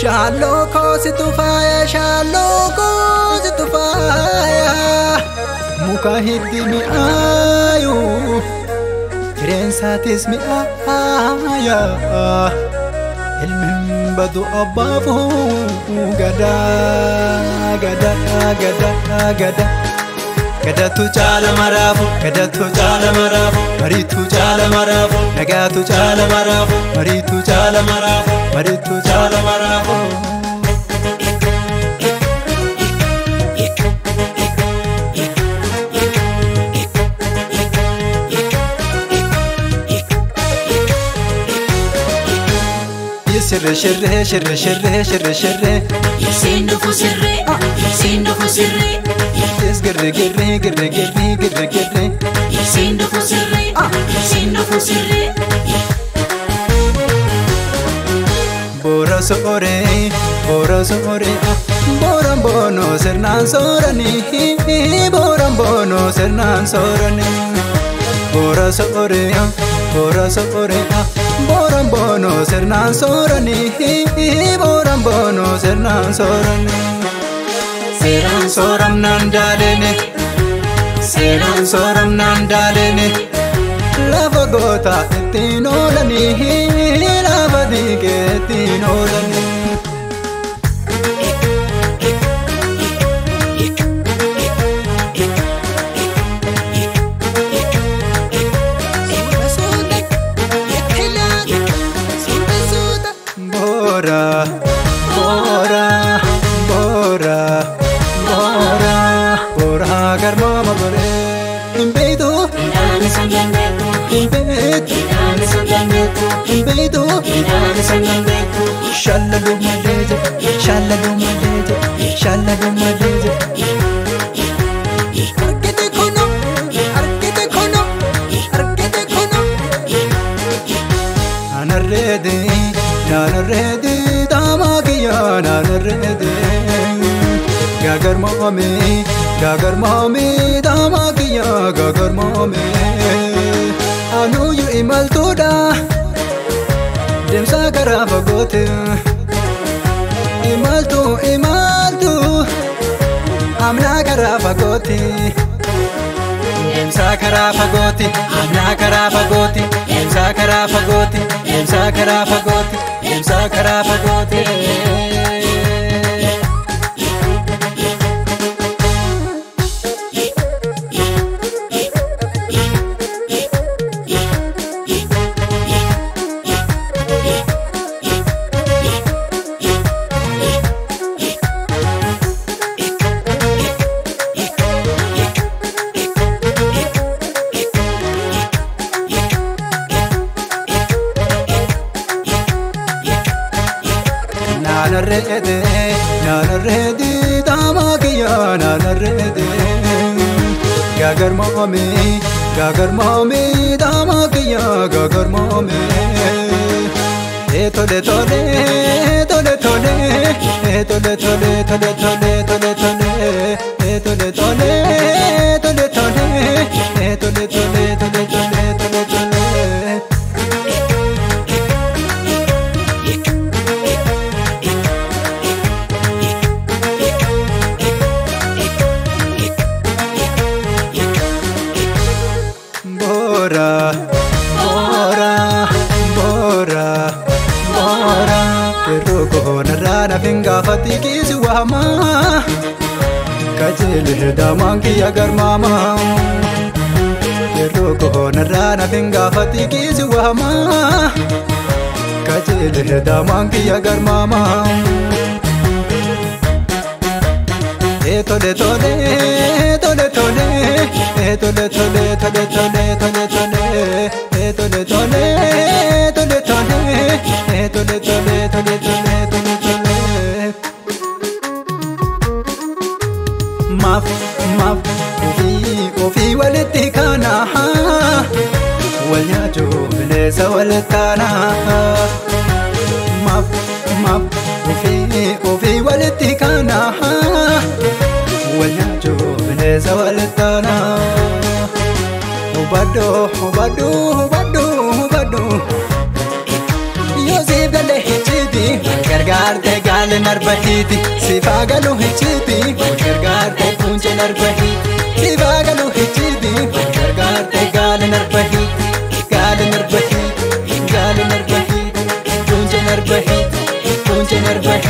Shallow cause to fire, shallow cause to fire. Muka hiti mi ayu, Rensatis mi aya. Ilmin badu abafu, gada, gada, gada, gada. Gada tu chala marafu, gada tu chala marafu, mari tu chala marafu, naga tu chala marafu, mari tu chala marafu, mari tu chala marafu. Sirre sirre sirre sirre sirre sirre. Yesindo fu sirre, yesindo fu sirre. Yes girre girre girre girre girre girre. Yesindo fu sirre, yesindo fu sirre. Bora sore, bora sore. Bora bono sernan sorani, bora bono sernan sorani. Bora sore, bora sore. Bora bono sernan sorani, bora bono sernan sorani. Seran soram nandalene, seran soram nandalene. Lava gota etinolani, lava dige etinolani. Bora, bora, bora, bora, bora, garmama bore. Imbedo, Idane sangengetu, imbed, idane sangengetu, imbedo. idane sangengetu. Shalladu madeje, shalladu madeje, shalladu madeje. Arkete kono, arkete kono, arkete kono. Anarrede, nanarrede, damagiya nanarrede. Gagar mami, damagiya gagar mami. Anu yu imal toda, demsa karafa gote. Imal tu, amna karafa gote. Demsa karafa gote, amna karafa gote. Demsa karafa gote, demsa karafa gote, demsa karafa gote. Nanarrede, damagiya nanarrede. Gagar mami, damagiya gagar mami. Tole tole, tole tole, tole tole, tole tole, tole tole, tole tole, tole tole, tole tole, tole tole, tole tole. Bora, bora, bora, bora. Pero kohona rana finga fatiki suwama. Kajele damangi agar mama. Pero kohona rana finga fatiki suwama. Kajele damangi agar mama. Tole tole, tole tole, tole tole, tole tole, tole tole, tole tole, tole tole, tole tole, tole tole. Maf, ofi walitti kana, walnyaachu bineensa walittaana. Maf, ofi walitti kana. Walnyaachu bineensa walittaana. Hubadhu, hubadhu, hubadhu, hubadhu. Yoosif galee ejjiti gargaarte gaara. gaalen arbahiti sifagalu hichiti gargaarte kunjen arbahiti sifagalu hichiti gargaarte gaalen arbahiti kunjen arbahiti